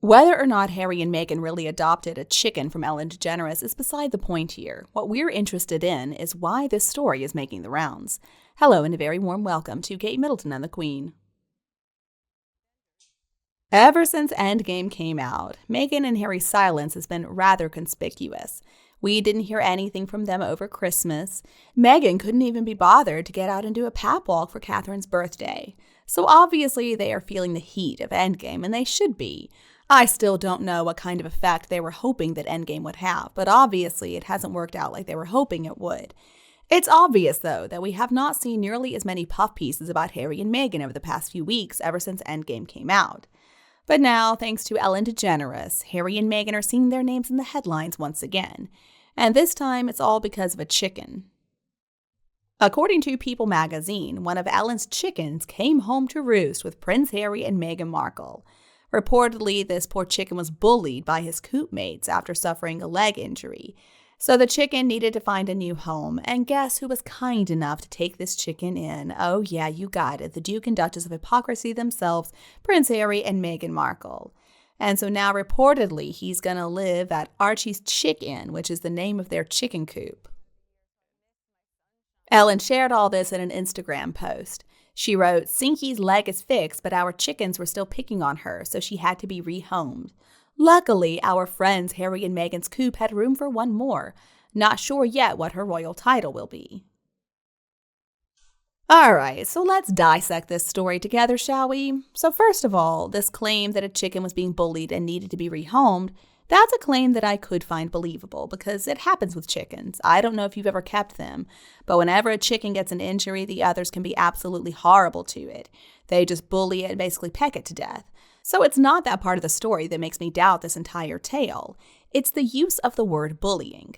Whether or not Harry and Meghan really adopted a chicken from Ellen DeGeneres is beside the point here. What we're interested in is why this story is making the rounds. Hello and a very warm welcome to Kate Middleton and the Queen. Ever since Endgame came out, Meghan and Harry's silence has been rather conspicuous. We didn't hear anything from them over Christmas. Meghan couldn't even be bothered to get out and do a pap walk for Catherine's birthday. So obviously they are feeling the heat of Endgame, and they should be. I still don't know what kind of effect they were hoping that Endgame would have, but obviously it hasn't worked out like they were hoping it would. It's obvious, though, that we have not seen nearly as many puff pieces about Harry and Meghan over the past few weeks ever since Endgame came out. But now, thanks to Ellen DeGeneres, Harry and Meghan are seeing their names in the headlines once again. And this time, it's all because of a chicken. According to People magazine, one of Ellen's chickens came home to roost with Prince Harry and Meghan Markle. Reportedly, this poor chicken was bullied by his coop mates after suffering a leg injury. So the chicken needed to find a new home, and guess who was kind enough to take this chicken in? Oh yeah, you got it, the Duke and Duchess of Hypocrisy themselves, Prince Harry and Meghan Markle. And so now reportedly he's going to live at Archie's Chick Inn, which is the name of their chicken coop. Ellen shared all this in an Instagram post. She wrote, "Sinky's leg is fixed, but our chickens were still picking on her, so she had to be rehomed. Luckily, our friends Harry and Meghan's coop had room for one more. Not sure yet what her royal title will be." Alright, so let's dissect this story together, shall we? So first of all, this claim that a chicken was being bullied and needed to be rehomed, that's a claim that I could find believable because it happens with chickens. I don't know if you've ever kept them, but whenever a chicken gets an injury, the others can be absolutely horrible to it. They just bully it and basically peck it to death. So it's not that part of the story that makes me doubt this entire tale. It's the use of the word bullying.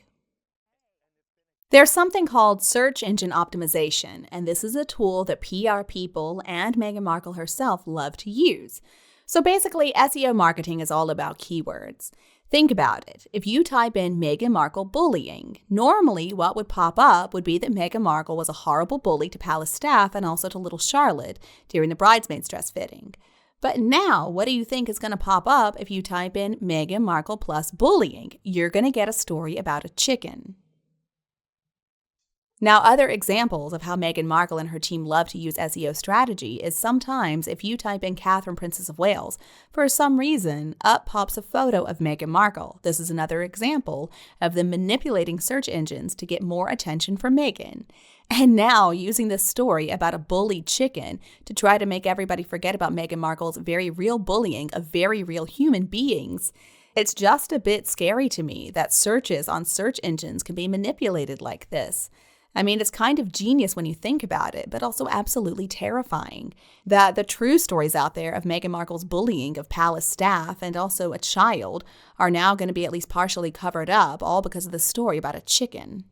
There's something called search engine optimization, and this is a tool that PR people and Meghan Markle herself love to use. So basically, SEO marketing is all about keywords. Think about it. If you type in Meghan Markle bullying, normally what would pop up would be that Meghan Markle was a horrible bully to palace staff and also to little Charlotte during the bridesmaid's dress fitting. But now, what do you think is going to pop up if you type in Meghan Markle plus bullying? You're going to get a story about a chicken. Now, other examples of how Meghan Markle and her team love to use SEO strategy is sometimes if you type in Catherine, Princess of Wales, for some reason, up pops a photo of Meghan Markle. This is another example of them manipulating search engines to get more attention for Meghan. And now using this story about a bullied chicken to try to make everybody forget about Meghan Markle's very real bullying of very real human beings. It's just a bit scary to me that searches on search engines can be manipulated like this. I mean, it's kind of genius when you think about it, but also absolutely terrifying that the true stories out there of Meghan Markle's bullying of palace staff and also a child are now going to be at least partially covered up, all because of the story about a chicken.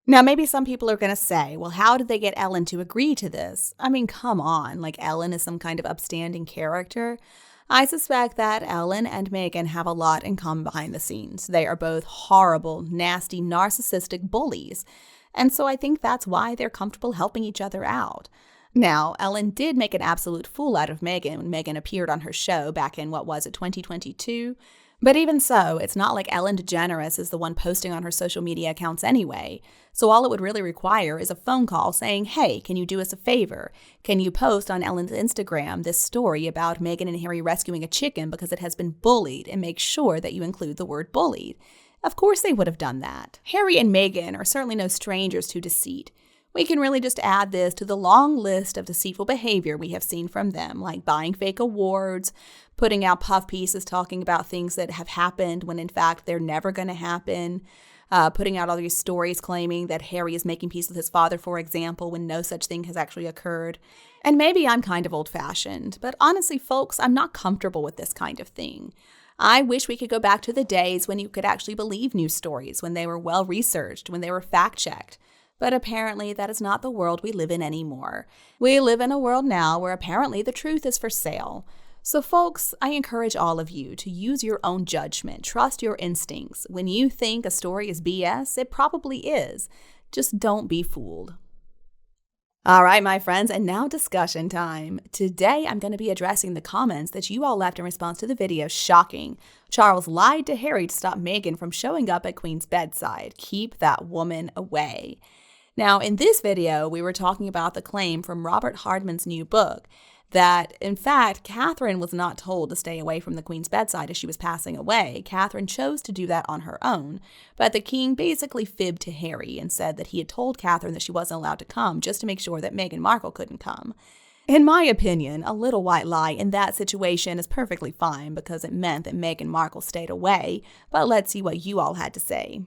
Now, maybe some people are going to say, well, how did they get Ellen to agree to this? I mean, come on, like Ellen is some kind of upstanding character. I suspect that Ellen and Meghan have a lot in common behind the scenes. They are both horrible, nasty, narcissistic bullies. And so I think that's why they're comfortable helping each other out. Now, Ellen did make an absolute fool out of Meghan when Meghan appeared on her show back in, 2022? But even so, it's not like Ellen DeGeneres is the one posting on her social media accounts anyway. So all it would really require is a phone call saying, hey, can you do us a favor? Can you post on Ellen's Instagram this story about Meghan and Harry rescuing a chicken because it has been bullied, and make sure that you include the word bullied? Of course they would have done that. Harry and Meghan are certainly no strangers to deceit. We can really just add this to the long list of deceitful behavior we have seen from them, like buying fake awards, putting out puff pieces talking about things that have happened when in fact they're never going to happen, putting out all these stories claiming that Harry is making peace with his father, for example, when no such thing has actually occurred. And maybe I'm kind of old-fashioned, but honestly, folks, I'm not comfortable with this kind of thing. I wish we could go back to the days when you could actually believe news stories, when they were well-researched, when they were fact-checked. But apparently that is not the world we live in anymore. We live in a world now where apparently the truth is for sale. So folks, I encourage all of you to use your own judgment, trust your instincts. When you think a story is BS, it probably is. Just don't be fooled. All right, my friends, and now discussion time. Today, I'm going to be addressing the comments that you all left in response to the video. Shocking. Charles lied to Harry to stop Meghan from showing up at Queen's bedside. Keep that woman away. Now, in this video, we were talking about the claim from Robert Hardman's new book that, in fact, Catherine was not told to stay away from the Queen's bedside as she was passing away. Catherine chose to do that on her own, but the king basically fibbed to Harry and said that he had told Catherine that she wasn't allowed to come just to make sure that Meghan Markle couldn't come. In my opinion, a little white lie in that situation is perfectly fine because it meant that Meghan Markle stayed away, but let's see what you all had to say.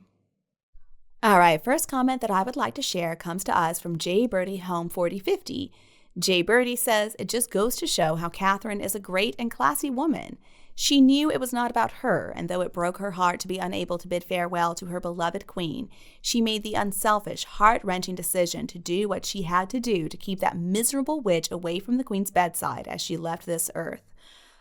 All right, first comment that I would like to share comes to us from J. Birdie Home 4050. J. Birdie says, it just goes to show how Catherine is a great and classy woman. She knew it was not about her, and though it broke her heart to be unable to bid farewell to her beloved queen, she made the unselfish, heart-wrenching decision to do what she had to do to keep that miserable witch away from the queen's bedside as she left this earth.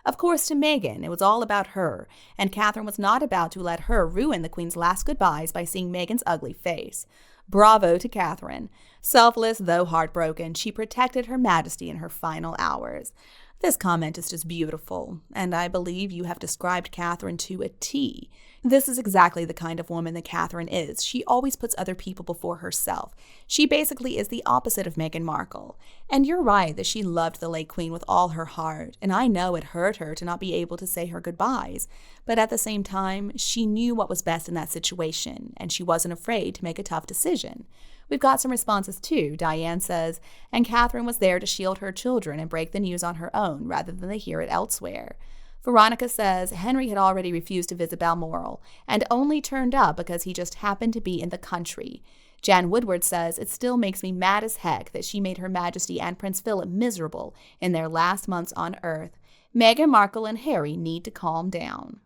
Of course, to Meghan, it was all about her, and Catherine was not about to let her ruin the queen's last goodbyes by seeing Meghan's ugly face. Bravo to Catherine. Selfless, though heartbroken, she protected her majesty in her final hours. This comment is just beautiful, and I believe you have described Catherine to a T. This is exactly the kind of woman that Catherine is. She always puts other people before herself. She basically is the opposite of Meghan Markle. And you're right that she loved the late queen with all her heart, and I know it hurt her to not be able to say her goodbyes. But at the same time, she knew what was best in that situation, and she wasn't afraid to make a tough decision. We've got some responses too. Diane says, and Catherine was there to shield her children and break the news on her own rather than they hear it elsewhere. Veronica says Henry had already refused to visit Balmoral and only turned up because he just happened to be in the country. Jan Woodward says it still makes me mad as heck that she made Her Majesty and Prince Philip miserable in their last months on Earth. Meghan Markle and Harry need to calm down.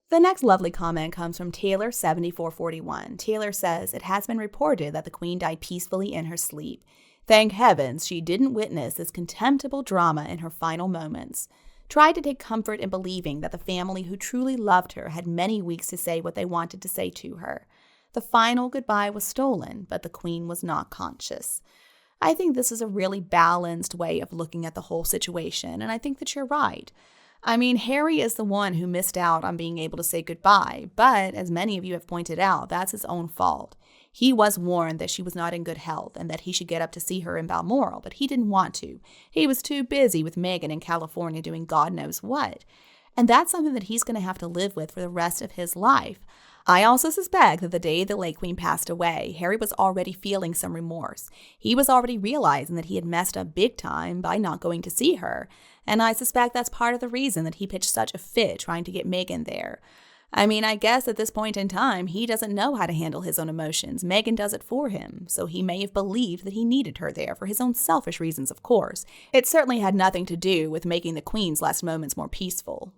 The next lovely comment comes from Taylor7441. Taylor says, it has been reported that the Queen died peacefully in her sleep. Thank heavens she didn't witness this contemptible drama in her final moments. Tried to take comfort in believing that the family who truly loved her had many weeks to say what they wanted to say to her. The final goodbye was stolen, but the Queen was not conscious. I think this is a really balanced way of looking at the whole situation, and I think that you're right. I mean, Harry is the one who missed out on being able to say goodbye, but as many of you have pointed out, that's his own fault. He was warned that she was not in good health and that he should get up to see her in Balmoral, but he didn't want to. He was too busy with Meghan in California doing God knows what. And that's something that he's going to have to live with for the rest of his life. I also suspect that the day the late queen passed away, Harry was already feeling some remorse. He was already realizing that he had messed up big time by not going to see her. And I suspect that's part of the reason that he pitched such a fit trying to get Meghan there. I mean, I guess at this point in time, he doesn't know how to handle his own emotions. Meghan does it for him, so he may have believed that he needed her there for his own selfish reasons, of course. It certainly had nothing to do with making the Queen's last moments more peaceful.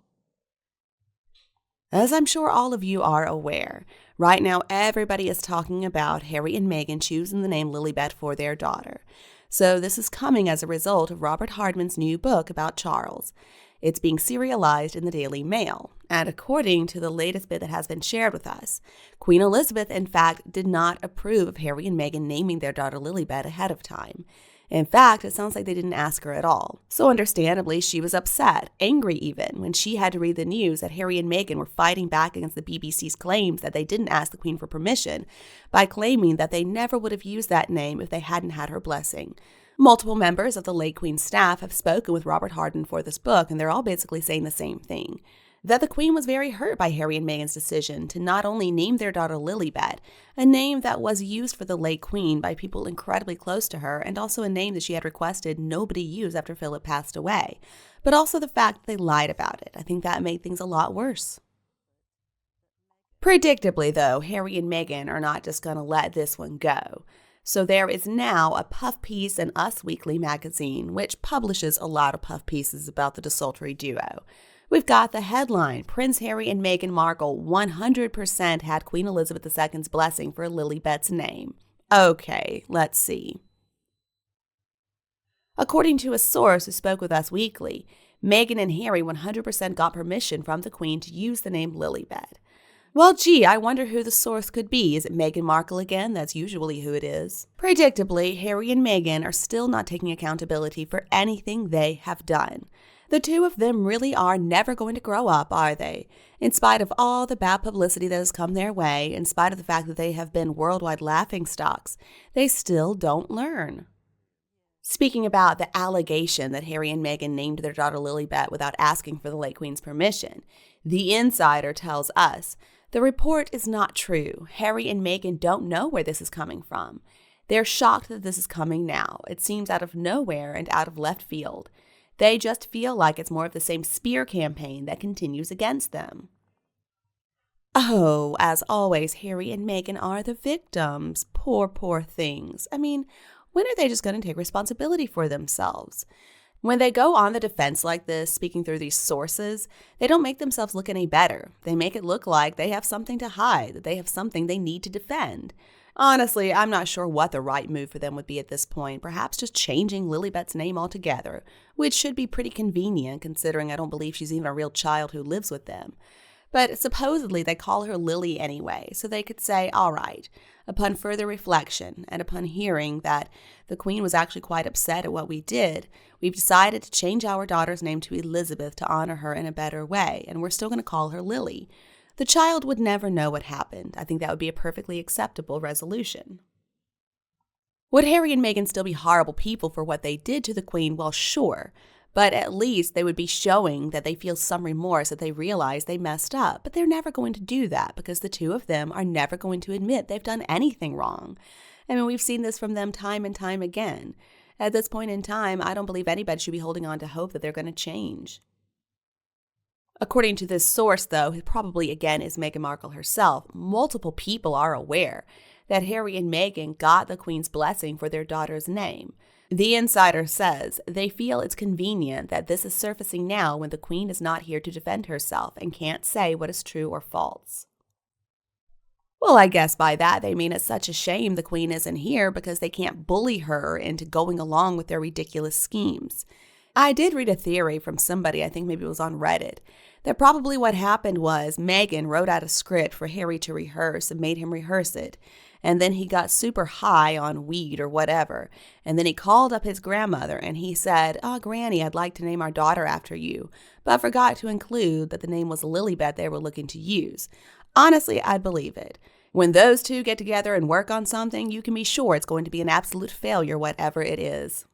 As I'm sure all of you are aware, right now everybody is talking about Harry and Meghan choosing the name Lilibet for their daughter. So this is coming as a result of Robert Hardman's new book about Charles. It's being serialized in the Daily Mail, and according to the latest bit that has been shared with us, Queen Elizabeth, in fact, did not approve of Harry and Meghan naming their daughter Lilibet ahead of time. In fact, it sounds like they didn't ask her at all. So understandably, she was upset, angry even, when she had to read the news that Harry and Meghan were fighting back against the BBC's claims that they didn't ask the Queen for permission by claiming that they never would have used that name if they hadn't had her blessing. Multiple members of the late Queen's staff have spoken with Robert Hardman for this book, and they're all basically saying the same thing. That the Queen was very hurt by Harry and Meghan's decision to not only name their daughter Lilibet, a name that was used for the late Queen by people incredibly close to her, and also a name that she had requested nobody use after Philip passed away, but also the fact that they lied about it. I think that made things a lot worse. Predictably, though, Harry and Meghan are not just going to let this one go. So there is now a puff piece in Us Weekly magazine, which publishes a lot of puff pieces about the desultory duo. We've got the headline, Prince Harry and Meghan Markle 100% had Queen Elizabeth II's blessing for Lilibet's name. Okay, let's see. According to a source who spoke with Us Weekly, Meghan and Harry 100% got permission from the Queen to use the name Lilibet. Well, gee, I wonder who the source could be. Is it Meghan Markle again? That's usually who it is. Predictably, Harry and Meghan are still not taking accountability for anything they have done. The two of them really are never going to grow up, are they? In spite of all the bad publicity that has come their way, in spite of the fact that they have been worldwide laughingstocks, they still don't learn. Speaking about the allegation that Harry and Meghan named their daughter Lilibet without asking for the late Queen's permission, the insider tells us, the report is not true. Harry and Meghan don't know where this is coming from. They're shocked that this is coming now. It seems out of nowhere and out of left field. They just feel like it's more of the same smear campaign that continues against them. Oh, as always, Harry and Meghan are the victims. Poor, poor things. I mean, when are they just going to take responsibility for themselves? When they go on the defense like this, speaking through these sources, they don't make themselves look any better. They make it look like they have something to hide, that they have something they need to defend. Honestly, I'm not sure what the right move for them would be at this point. Perhaps just changing Lilibet's name altogether, which should be pretty convenient considering I don't believe she's even a real child who lives with them. But supposedly they call her Lily anyway, so they could say, all right, upon further reflection and upon hearing that the Queen was actually quite upset at what we did, we've decided to change our daughter's name to Elizabeth to honor her in a better way, and we're still going to call her Lily. The child would never know what happened. I think that would be a perfectly acceptable resolution. Would Harry and Meghan still be horrible people for what they did to the Queen? Well, sure. But at least they would be showing that they feel some remorse, that they realize they messed up. But they're never going to do that because the two of them are never going to admit they've done anything wrong. I mean, we've seen this from them time and time again. At this point in time, I don't believe anybody should be holding on to hope that they're going to change. According to this source, though, who probably again is Meghan Markle herself, multiple people are aware that Harry and Meghan got the Queen's blessing for their daughter's name. The insider says they feel it's convenient that this is surfacing now when the Queen is not here to defend herself and can't say what is true or false. Well, I guess by that they mean it's such a shame the Queen isn't here because they can't bully her into going along with their ridiculous schemes. I did read a theory from somebody, I think maybe it was on Reddit, that probably what happened was Meghan wrote out a script for Harry to rehearse and made him rehearse it. And then he got super high on weed or whatever. And then he called up his grandmother and he said, Granny, I'd like to name our daughter after you. But forgot to include that the name was Lilibet they were looking to use. Honestly, I'd believe it. When those two get together and work on something, you can be sure it's going to be an absolute failure, whatever it is.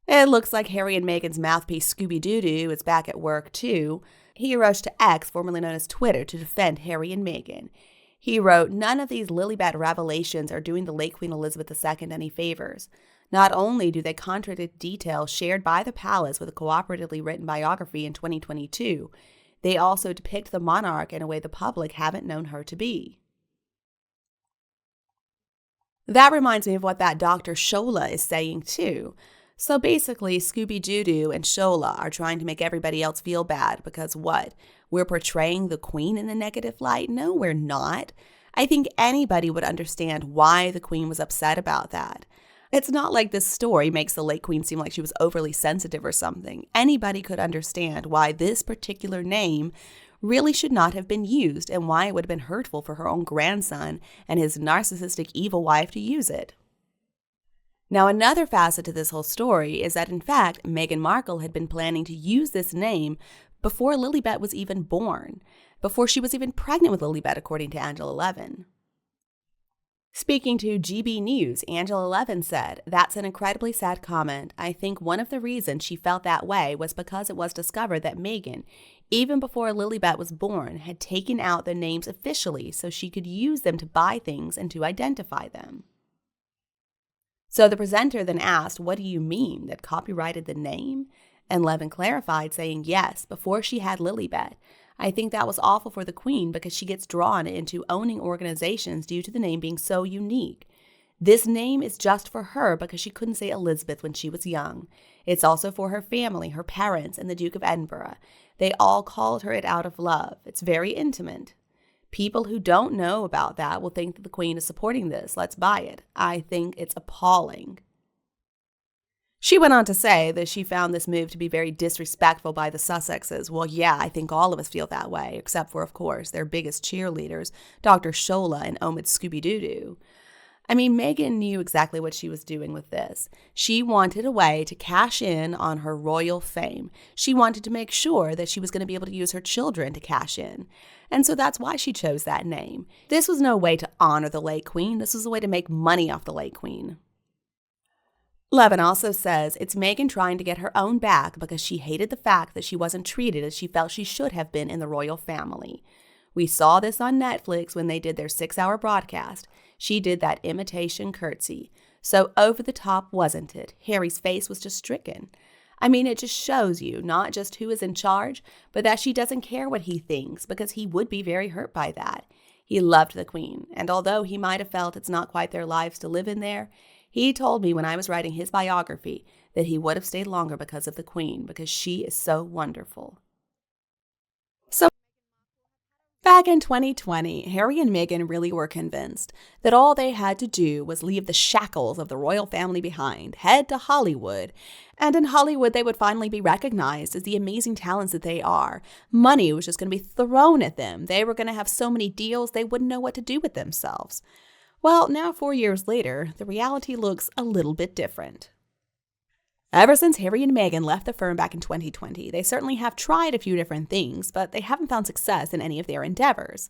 It looks like Harry and Meghan's mouthpiece Scooby-Doo is back at work too. He rushed to X, formerly known as Twitter, to defend Harry and Meghan. He wrote, none of these Lilibet revelations are doing the late Queen Elizabeth II any favors. Not only do they contradict details shared by the palace with a cooperatively written biography in 2022, they also depict the monarch in a way the public haven't known her to be. That reminds me of what that Dr. Shola is saying too. So basically, Scooby-Doo and Shola are trying to make everybody else feel bad because what? We're portraying the Queen in a negative light? No, we're not. I think anybody would understand why the Queen was upset about that. It's not like this story makes the late Queen seem like she was overly sensitive or something. Anybody could understand why this particular name really should not have been used and why it would have been hurtful for her own grandson and his narcissistic evil wife to use it. Now, another facet to this whole story is that, in fact, Meghan Markle had been planning to use this name before Lilibet was even born, before she was even pregnant with Lilibet, according to Angela Levin. Speaking to GB News, Angela Levin said, that's an incredibly sad comment. I think one of the reasons she felt that way was because it was discovered that Meghan, even before Lilibet was born, had taken out the names officially so she could use them to buy things and to identify them. So the presenter then asked, what do you mean, that copyrighted the name? And Levin clarified, saying, yes, before she had Lilibet. I think that was awful for the Queen because she gets drawn into owning organizations due to the name being so unique. This name is just for her because she couldn't say Elizabeth when she was young. It's also for her family, her parents, and the Duke of Edinburgh. They all called her it out of love. It's very intimate. People who don't know about that will think that the Queen is supporting this. Let's buy it. I think it's appalling. She went on to say that she found this move to be very disrespectful by the Sussexes. Well, yeah, I think all of us feel that way, except for, of course, their biggest cheerleaders, Dr. Shola and Omid Scooby-Doo-Doo. I mean, Meghan knew exactly what she was doing with this. She wanted a way to cash in on her royal fame. She wanted to make sure that she was going to be able to use her children to cash in. And so that's why she chose that name. This was no way to honor the late queen. This was a way to make money off the late queen. Levin also says it's Meghan trying to get her own back because she hated the fact that she wasn't treated as she felt she should have been in the royal family. We saw this on Netflix when they did their 6-hour broadcast. She did that imitation curtsy. So over the top, wasn't it? Harry's face was just stricken. I mean, it just shows you not just who is in charge, but that she doesn't care what he thinks because he would be very hurt by that. He loved the queen, and although he might have felt it's not quite their lives to live in there, he told me when I was writing his biography that he would have stayed longer because of the queen, because she is so wonderful. So back in 2020, Harry and Meghan really were convinced that all they had to do was leave the shackles of the royal family behind, head to Hollywood, and in Hollywood they would finally be recognized as the amazing talents that they are. Money was just going to be thrown at them. They were going to have so many deals they wouldn't know what to do with themselves. Well, now 4 years later, the reality looks a little bit different. Ever since Harry and Meghan left the firm back in 2020, they certainly have tried a few different things, but they haven't found success in any of their endeavors.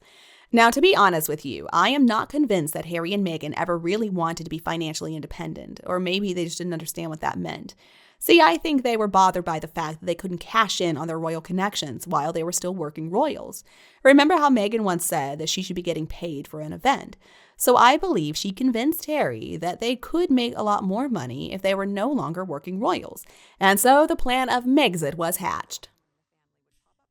Now, to be honest with you, I am not convinced that Harry and Meghan ever really wanted to be financially independent, or maybe they just didn't understand what that meant. See, I think they were bothered by the fact that they couldn't cash in on their royal connections while they were still working royals. Remember how Meghan once said that she should be getting paid for an event? So I believe she convinced Harry that they could make a lot more money if they were no longer working royals. And so the plan of Megxit was hatched.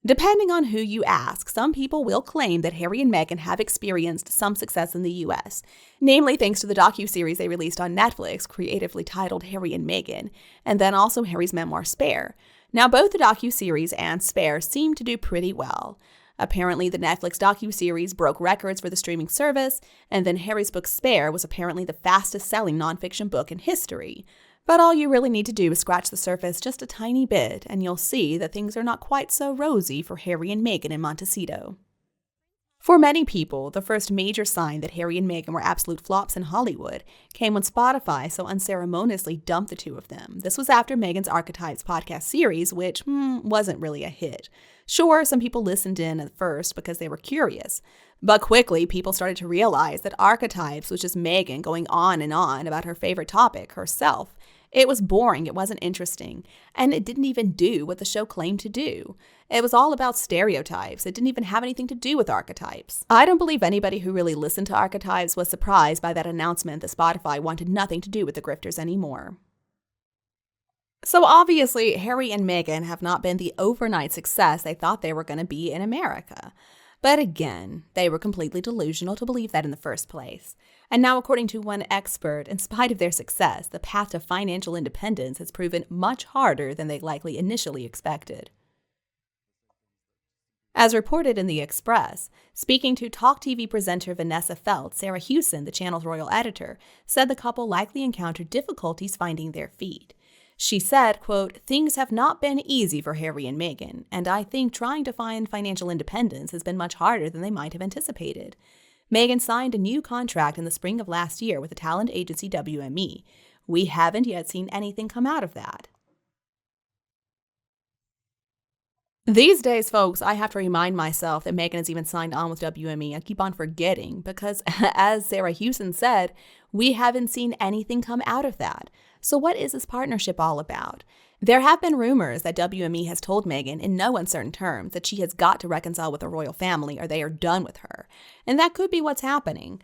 Depending on who you ask, some people will claim that Harry and Meghan have experienced some success in the US, namely thanks to the docuseries they released on Netflix, creatively titled Harry and Meghan, and then also Harry's memoir Spare. Now, both the docuseries and Spare seem to do pretty well. Apparently, the Netflix docuseries broke records for the streaming service, and then Harry's book Spare was apparently the fastest-selling nonfiction book in history. But all you really need to do is scratch the surface just a tiny bit, and you'll see that things are not quite so rosy for Harry and Meghan in Montecito. For many people, the first major sign that Harry and Meghan were absolute flops in Hollywood came when Spotify so unceremoniously dumped the two of them. This was after Meghan's Archetypes podcast series, which wasn't really a hit. Sure, some people listened in at first because they were curious, but quickly people started to realize that Archetypes was just Meghan going on and on about her favorite topic, herself. It was boring, it wasn't interesting, and it didn't even do what the show claimed to do. It was all about stereotypes. It didn't even have anything to do with archetypes. I don't believe anybody who really listened to Archetypes was surprised by that announcement that Spotify wanted nothing to do with the grifters anymore. So obviously, Harry and Meghan have not been the overnight success they thought they were going to be in America. But again, they were completely delusional to believe that in the first place. And now, according to one expert, in spite of their success, the path to financial independence has proven much harder than they likely initially expected. As reported in The Express, speaking to Talk TV presenter Vanessa Feltz, Sarah Hewson, the channel's royal editor, said the couple likely encountered difficulties finding their feet. She said, quote, "Things have not been easy for Harry and Meghan, and I think trying to find financial independence has been much harder than they might have anticipated. Meghan signed a new contract in the spring of last year with the talent agency WME. We haven't yet seen anything come out of that." These days, folks, I have to remind myself that Meghan has even signed on with WME. I keep on forgetting because, as Sarah Hewson said, we haven't seen anything come out of that. So what is this partnership all about? There have been rumors that WME has told Meghan in no uncertain terms that she has got to reconcile with the royal family or they are done with her. And that could be what's happening.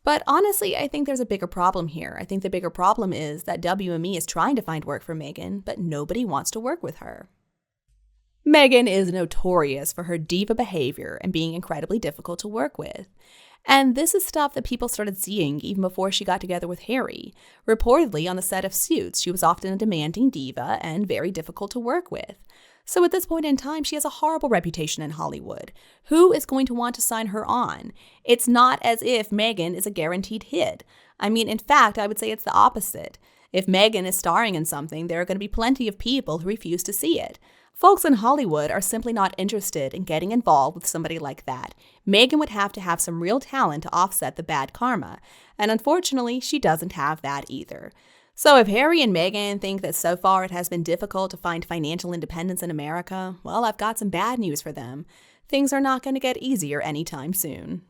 But honestly, I think there's a bigger problem here. I think the bigger problem is that WME is trying to find work for Meghan, but nobody wants to work with her. Meghan is notorious for her diva behavior and being incredibly difficult to work with. And this is stuff that people started seeing even before she got together with Harry. Reportedly, on the set of Suits, she was often a demanding diva and very difficult to work with. So at this point in time, she has a horrible reputation in Hollywood. Who is going to want to sign her on? It's not as if Meghan is a guaranteed hit. I mean, in fact, I would say it's the opposite. If Meghan is starring in something, there are going to be plenty of people who refuse to see it. Folks in Hollywood are simply not interested in getting involved with somebody like that. Meghan would have to have some real talent to offset the bad karma, and unfortunately, she doesn't have that either. So if Harry and Meghan think that so far it has been difficult to find financial independence in America, well, I've got some bad news for them. Things are not going to get easier anytime soon.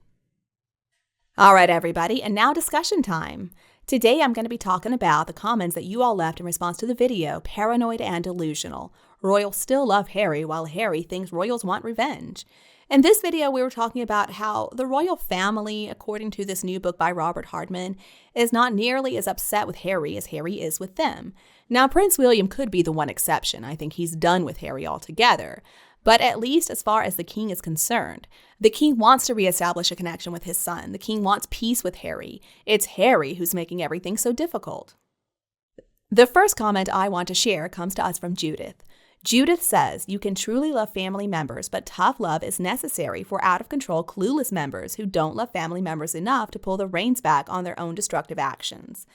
All right, everybody, and now discussion time. Today, I'm going to be talking about the comments that you all left in response to the video, Paranoid and Delusional. Royals still love Harry, while Harry thinks royals want revenge. In this video, we were talking about how the royal family, according to this new book by Robert Hardman, is not nearly as upset with Harry as Harry is with them. Now, Prince William could be the one exception. I think he's done with Harry altogether. But at least as far as the king is concerned, the king wants to reestablish a connection with his son. The king wants peace with Harry. It's Harry who's making everything so difficult. The first comment I want to share comes to us from Judith. Judith says, you can truly love family members, but tough love is necessary for out-of-control, clueless members who don't love family members enough to pull the reins back on their own destructive actions.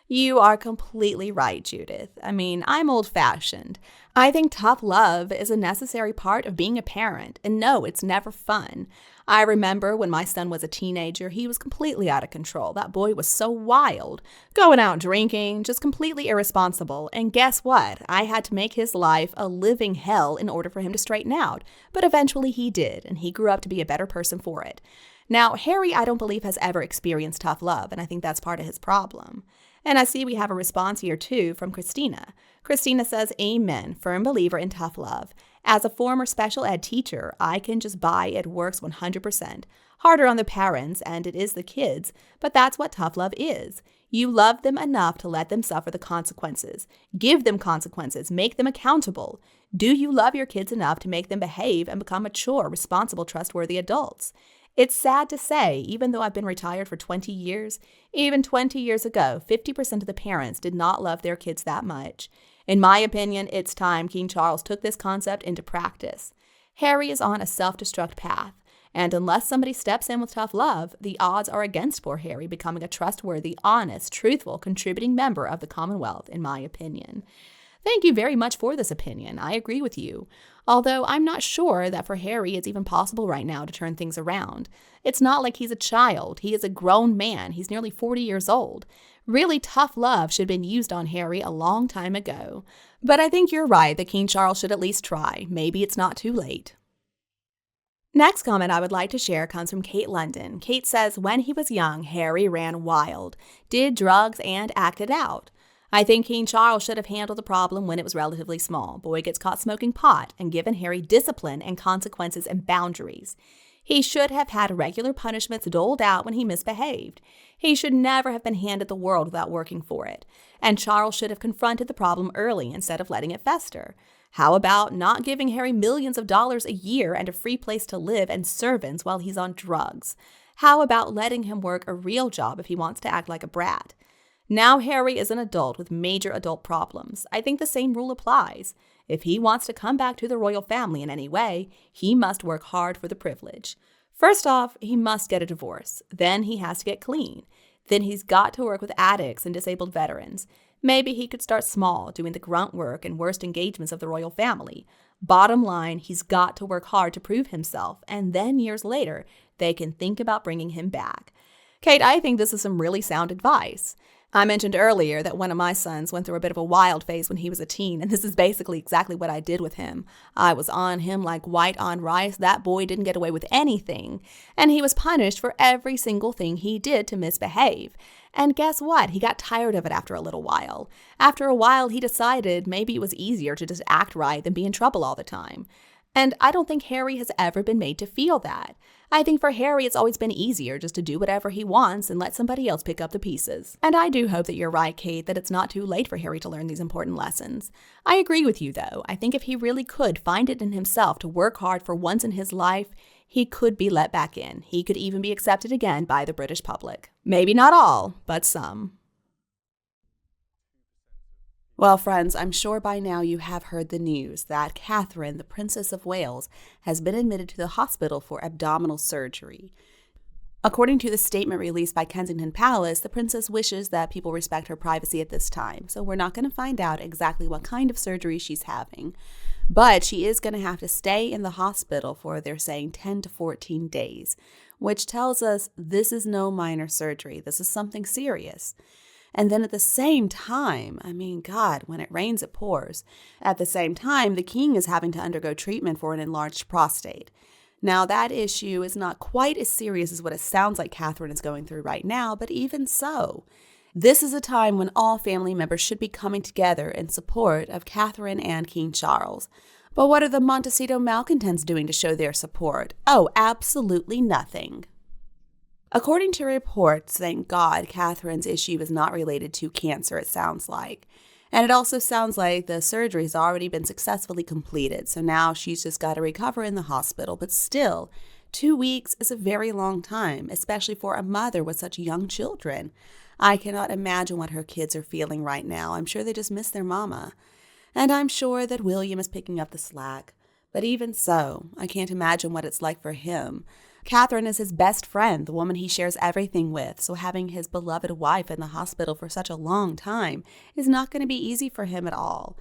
You are completely right, Judith. I mean, I'm old-fashioned. I think tough love is a necessary part of being a parent, and no, it's never fun. I remember when my son was a teenager, he was completely out of control. That boy was so wild, going out drinking, just completely irresponsible. And guess what? I had to make his life a living hell in order for him to straighten out. But eventually he did, and he grew up to be a better person for it. Now, Harry, I don't believe, has ever experienced tough love, and I think that's part of his problem. And I see we have a response here, too, from Christina. Christina says, Amen, firm believer in tough love. As a former special ed teacher, I can just buy it works 100%. Harder on the parents, and it is the kids, but that's what tough love is. You love them enough to let them suffer the consequences. Give them consequences. Make them accountable. Do you love your kids enough to make them behave and become mature, responsible, trustworthy adults? It's sad to say, even though I've been retired for 20 years, even 20 years ago, 50% of the parents did not love their kids that much. In my opinion, it's time King Charles took this concept into practice. Harry is on a self-destruct path, and unless somebody steps in with tough love, the odds are against poor Harry becoming a trustworthy, honest, truthful, contributing member of the Commonwealth, in my opinion. Thank you very much for this opinion. I agree with you. Although I'm not sure that for Harry it's even possible right now to turn things around. It's not like he's a child. He is a grown man. He's nearly 40 years old. Really tough love should have been used on Harry a long time ago. But I think you're right that King Charles should at least try. Maybe it's not too late. Next comment I would like to share comes from Kate London. Kate says, when he was young, Harry ran wild, did drugs, and acted out. I think King Charles should have handled the problem when it was relatively small. Boy gets caught smoking pot and given Harry discipline and consequences and boundaries. He should have had regular punishments doled out when he misbehaved. He should never have been handed the world without working for it. And Charles should have confronted the problem early instead of letting it fester. How about not giving Harry millions of dollars a year and a free place to live and servants while he's on drugs? How about letting him work a real job if he wants to act like a brat? Now Harry is an adult with major adult problems. I think the same rule applies. If he wants to come back to the royal family in any way, he must work hard for the privilege. First off, he must get a divorce. Then he has to get clean. Then he's got to work with addicts and disabled veterans. Maybe he could start small, doing the grunt work and worst engagements of the royal family. Bottom line, he's got to work hard to prove himself, and then years later, they can think about bringing him back. Kate, I think this is some really sound advice. I mentioned earlier that one of my sons went through a bit of a wild phase when he was a teen, and this is basically exactly what I did with him. I was on him like white on rice. That boy didn't get away with anything, and he was punished for every single thing he did to misbehave. And guess what? He got tired of it after a little while. After a while, he decided maybe it was easier to just act right than be in trouble all the time. And I don't think Harry has ever been made to feel that. I think for Harry, it's always been easier just to do whatever he wants and let somebody else pick up the pieces. And I do hope that you're right, Kate, that it's not too late for Harry to learn these important lessons. I agree with you, though. I think if he really could find it in himself to work hard for once in his life, he could be let back in. He could even be accepted again by the British public. Maybe not all, but some. Well, friends, I'm sure by now you have heard the news that Catherine, the Princess of Wales, has been admitted to the hospital for abdominal surgery. According to the statement released by Kensington Palace, the princess wishes that people respect her privacy at this time, so we're not going to find out exactly what kind of surgery she's having. But she is going to have to stay in the hospital for, they're saying, 10 to 14 days, which tells us this is no minor surgery. This is something serious. And then at the same time, God, when it rains, it pours. At the same time, the king is having to undergo treatment for an enlarged prostate. Now, that issue is not quite as serious as what it sounds like Catherine is going through right now, but even so, this is a time when all family members should be coming together in support of Catherine and King Charles. But what are the Montecito malcontents doing to show their support? Oh, absolutely nothing. According to reports, thank God, Catherine's issue is not related to cancer, it sounds like. And it also sounds like the surgery has already been successfully completed, so now she's just got to recover in the hospital. But still, 2 weeks is a very long time, especially for a mother with such young children. I cannot imagine what her kids are feeling right now. I'm sure they just miss their mama. And I'm sure that William is picking up the slack. But even so, I can't imagine what it's like for him. Catherine is his best friend, the woman he shares everything with, so having his beloved wife in the hospital for such a long time is not going to be easy for him at all.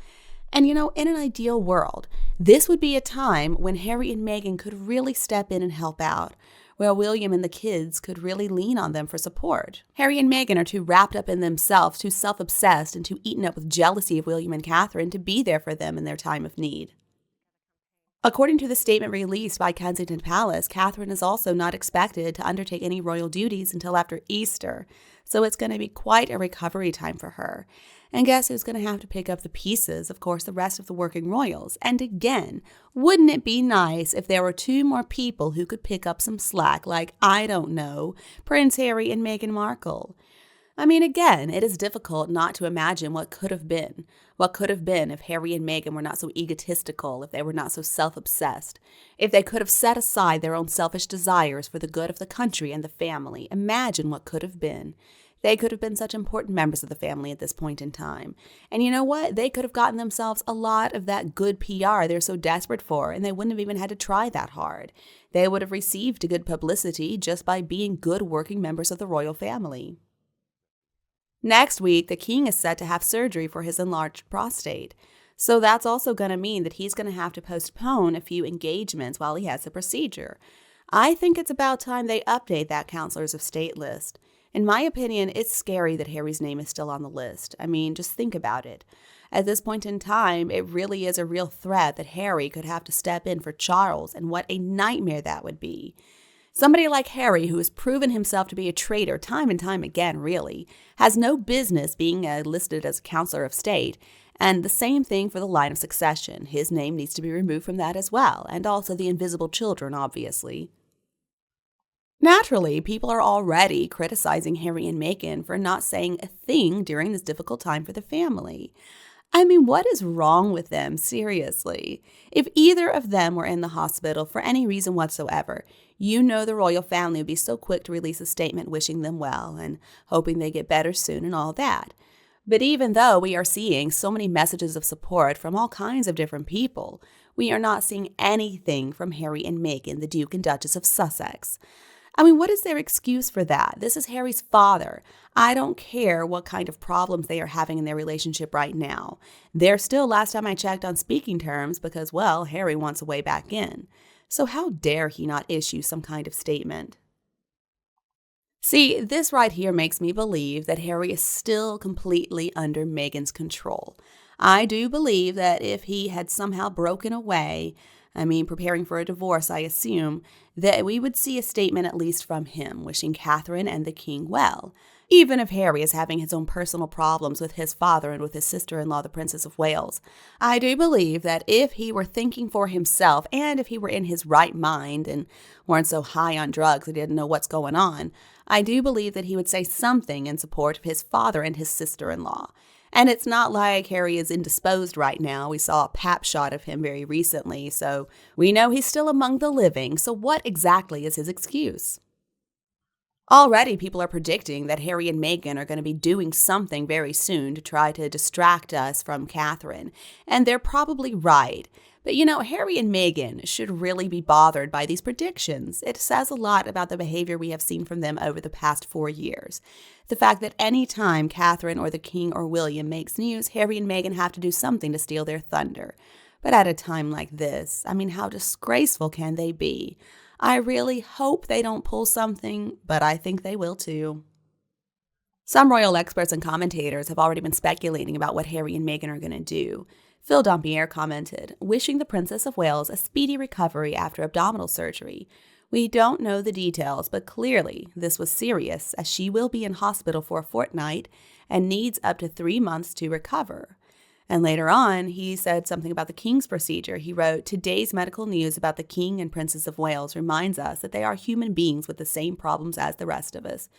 And in an ideal world, this would be a time when Harry and Meghan could really step in and help out, where William and the kids could really lean on them for support. Harry and Meghan are too wrapped up in themselves, too self-obsessed, and too eaten up with jealousy of William and Catherine to be there for them in their time of need. According to the statement released by Kensington Palace, Catherine is also not expected to undertake any royal duties until after Easter, so it's going to be quite a recovery time for her. And guess who's going to have to pick up the pieces? Of course, the rest of the working royals. And again, wouldn't it be nice if there were 2 more people who could pick up some slack, like, I don't know, Prince Harry and Meghan Markle? Again, it is difficult not to imagine what could have been. What could have been if Harry and Meghan were not so egotistical, if they were not so self-obsessed, if they could have set aside their own selfish desires for the good of the country and the family. Imagine what could have been. They could have been such important members of the family at this point in time. And you know what? They could have gotten themselves a lot of that good PR they're so desperate for, and they wouldn't have even had to try that hard. They would have received good publicity just by being good working members of the royal family. Next week, the king is set to have surgery for his enlarged prostate. So that's also going to mean that he's going to have to postpone a few engagements while he has the procedure. I think it's about time they update that Counselors of State list. In my opinion, it's scary that Harry's name is still on the list. Just think about it. At this point in time, it really is a real threat that Harry could have to step in for Charles, and what a nightmare that would be. Somebody like Harry, who has proven himself to be a traitor time and time again, really, has no business being listed as a Counselor of State. And the same thing for the line of succession. His name needs to be removed from that as well, and also the invisible children, obviously. Naturally, people are already criticizing Harry and Meghan for not saying a thing during this difficult time for the family. What is wrong with them, seriously? If either of them were in the hospital for any reason whatsoever, the royal family would be so quick to release a statement wishing them well and hoping they get better soon and all that. But even though we are seeing so many messages of support from all kinds of different people, we are not seeing anything from Harry and Meghan, the Duke and Duchess of Sussex. What is their excuse for that? This is Harry's father. I don't care what kind of problems they are having in their relationship right now. They're still, last time I checked, on speaking terms because, well, Harry wants a way back in. So how dare he not issue some kind of statement? See, this right here makes me believe that Harry is still completely under Meghan's control. I do believe that if he had somehow broken away, preparing for a divorce, I assume, that we would see a statement at least from him, wishing Catherine and the king well. Even if Harry is having his own personal problems with his father and with his sister-in-law, the Princess of Wales, I do believe that if he were thinking for himself and if he were in his right mind and weren't so high on drugs that he didn't know what's going on, I do believe that he would say something in support of his father and his sister-in-law. And it's not like Harry is indisposed right now. We saw a pap shot of him very recently, so we know he's still among the living. So what exactly is his excuse? Already, people are predicting that Harry and Meghan are going to be doing something very soon to try to distract us from Catherine. And they're probably right. But Harry and Meghan should really be bothered by these predictions. It says a lot about the behavior we have seen from them over the past 4 years. The fact that any time Catherine or the King or William makes news, Harry and Meghan have to do something to steal their thunder. But at a time like this, how disgraceful can they be? I really hope they don't pull something, but I think they will too. Some royal experts and commentators have already been speculating about what Harry and Meghan are going to do. Phil Dampierre commented, wishing the Princess of Wales a speedy recovery after abdominal surgery. We don't know the details, but clearly this was serious, as she will be in hospital for a fortnight and needs up to 3 months to recover. And later on, he said something about the King's procedure. He wrote, today's medical news about the King and Princess of Wales reminds us that they are human beings with the same problems as the rest of us.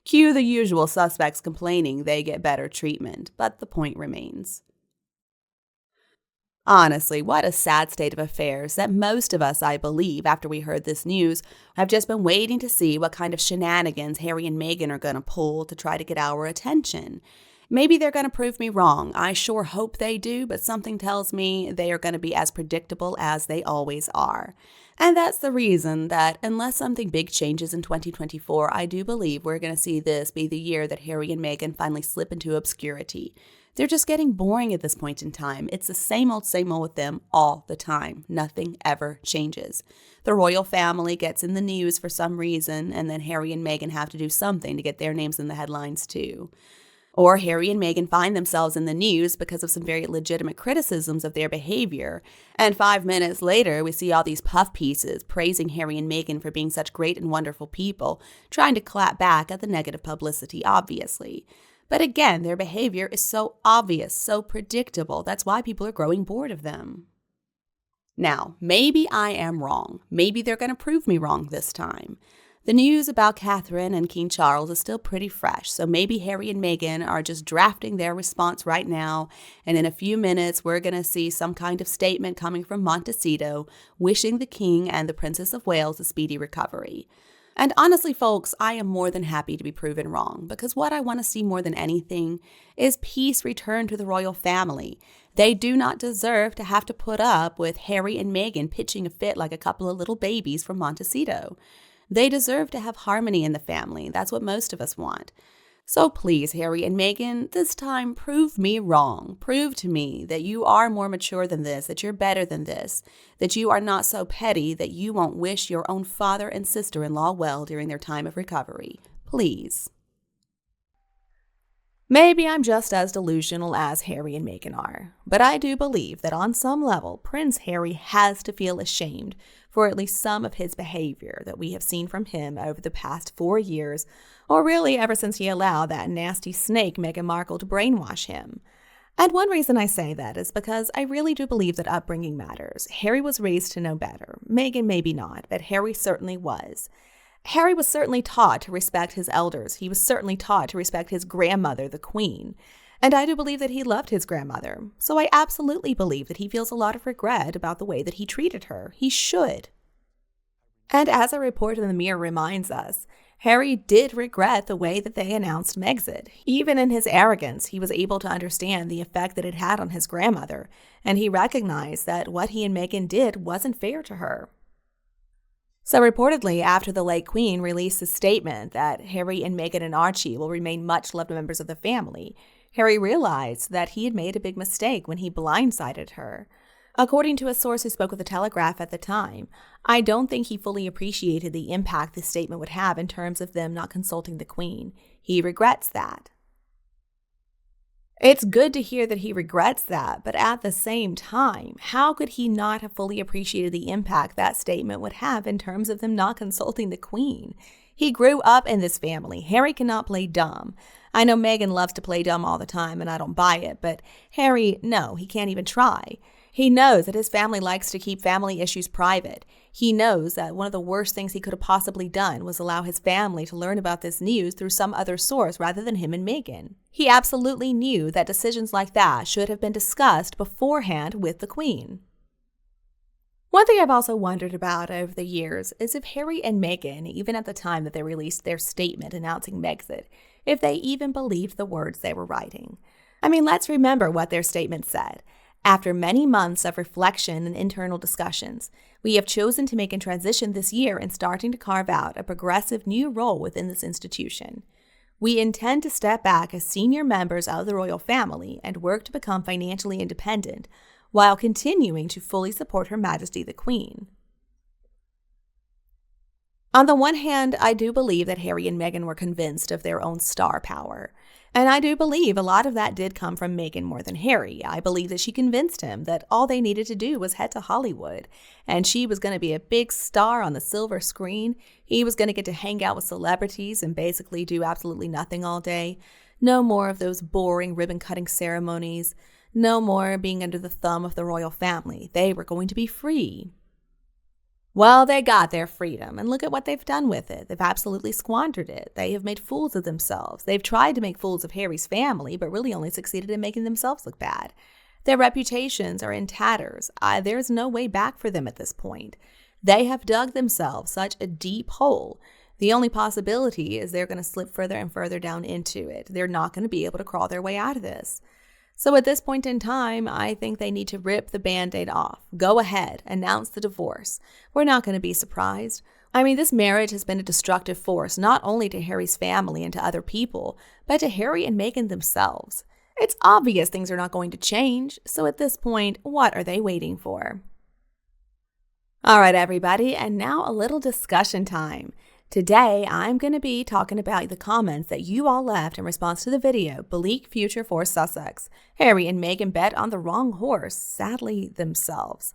Cue the usual suspects complaining they get better treatment, but the point remains. Honestly, what a sad state of affairs that most of us, I believe, after we heard this news, have just been waiting to see what kind of shenanigans Harry and Meghan are going to pull to try to get our attention. Maybe they're going to prove me wrong. I sure hope they do, but something tells me they are going to be as predictable as they always are. And that's the reason that unless something big changes in 2024, I do believe we're going to see this be the year that Harry and Meghan finally slip into obscurity. They're just getting boring at this point in time. It's the same old with them all the time. Nothing ever changes. The royal family gets in the news for some reason, and then Harry and Meghan have to do something to get their names in the headlines too. Or Harry and Meghan find themselves in the news because of some very legitimate criticisms of their behavior. And 5 minutes later, we see all these puff pieces praising Harry and Meghan for being such great and wonderful people, trying to clap back at the negative publicity, obviously. But again, their behavior is so obvious, so predictable. That's why people are growing bored of them. Now, maybe I am wrong. Maybe they're going to prove me wrong this time. The news about Catherine and King Charles is still pretty fresh, so maybe Harry and Meghan are just drafting their response right now, and in a few minutes we're going to see some kind of statement coming from Montecito wishing the King and the Princess of Wales a speedy recovery. And honestly, folks, I am more than happy to be proven wrong, because what I want to see more than anything is peace return to the royal family. They do not deserve to have to put up with Harry and Meghan pitching a fit like a couple of little babies from Montecito. They deserve to have harmony in the family. That's what most of us want. So please, Harry and Meghan, this time prove me wrong. Prove to me that you are more mature than this, that you're better than this, that you are not so petty that you won't wish your own father and sister-in-law well during their time of recovery. Please. Maybe I'm just as delusional as Harry and Meghan are, but I do believe that on some level, Prince Harry has to feel ashamed for at least some of his behavior that we have seen from him over the past 4 years, or really ever since he allowed that nasty snake Meghan Markle to brainwash him. And one reason I say that is because I really do believe that upbringing matters. Harry was raised to know better. Meghan maybe not, but Harry certainly was. Harry was certainly taught to respect his elders. He was certainly taught to respect his grandmother, the Queen. And I do believe that he loved his grandmother. So I absolutely believe that he feels a lot of regret about the way that he treated her. He should. And as a report in the Mirror reminds us, Harry did regret the way that they announced Megxit. Even in his arrogance, he was able to understand the effect that it had on his grandmother, and he recognized that what he and Meghan did wasn't fair to her. So reportedly, after the late Queen released a statement that Harry and Meghan and Archie will remain much-loved members of the family, Harry realized that he had made a big mistake when he blindsided her. According to a source who spoke with the Telegraph at the time, I don't think he fully appreciated the impact this statement would have in terms of them not consulting the Queen. He regrets that. It's good to hear that he regrets that, but at the same time, how could he not have fully appreciated the impact that statement would have in terms of them not consulting the Queen? He grew up in this family. Harry cannot play dumb. I know Meghan loves to play dumb all the time, and I don't buy it, but Harry, no, he can't even try. He knows that his family likes to keep family issues private. He knows that one of the worst things he could have possibly done was allow his family to learn about this news through some other source rather than him and Meghan. He absolutely knew that decisions like that should have been discussed beforehand with the Queen. One thing I've also wondered about over the years is if Harry and Meghan, even at the time that they released their statement announcing Megxit, if they even believed the words they were writing. I mean, let's remember what their statement said. After many months of reflection and internal discussions, we have chosen to make a transition this year in starting to carve out a progressive new role within this institution. We intend to step back as senior members of the royal family and work to become financially independent, while continuing to fully support Her Majesty the Queen. On the one hand, I do believe that Harry and Meghan were convinced of their own star power. And I do believe a lot of that did come from Meghan more than Harry. I believe that she convinced him that all they needed to do was head to Hollywood, and she was going to be a big star on the silver screen. He was going to get to hang out with celebrities and basically do absolutely nothing all day. No more of those boring ribbon-cutting ceremonies. No more being under the thumb of the royal family. They were going to be free. Well, they got their freedom, and look at what they've done with it. They've absolutely squandered it. They have made fools of themselves. They've tried to make fools of Harry's family, but really only succeeded in making themselves look bad. Their reputations are in tatters. There's no way back for them at this point. They have dug themselves such a deep hole. The only possibility is they're going to slip further and further down into it. They're not going to be able to crawl their way out of this. So at this point in time, I think they need to rip the Band-Aid off. Go ahead, announce the divorce. We're not going to be surprised. I mean, this marriage has been a destructive force, not only to Harry's family and to other people, but to Harry and Meghan themselves. It's obvious things are not going to change, so at this point, what are they waiting for? All right, everybody, and now a little discussion time. Today, I'm going to be talking about the comments that you all left in response to the video, Bleak Future for Sussex. Harry and Meghan bet on the wrong horse, sadly themselves.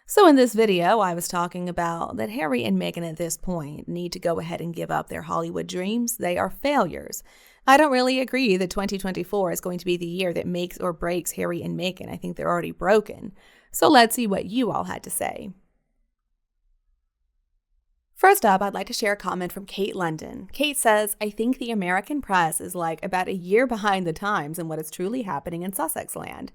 So in this video, I was talking about that Harry and Meghan at this point need to go ahead and give up their Hollywood dreams. They are failures. I don't really agree that 2024 is going to be the year that makes or breaks Harry and Meghan. I think they're already broken. So let's see what you all had to say. First up, I'd like to share a comment from Kate London. Kate says, I think the American press is like about a year behind the times in what is truly happening in Sussex land.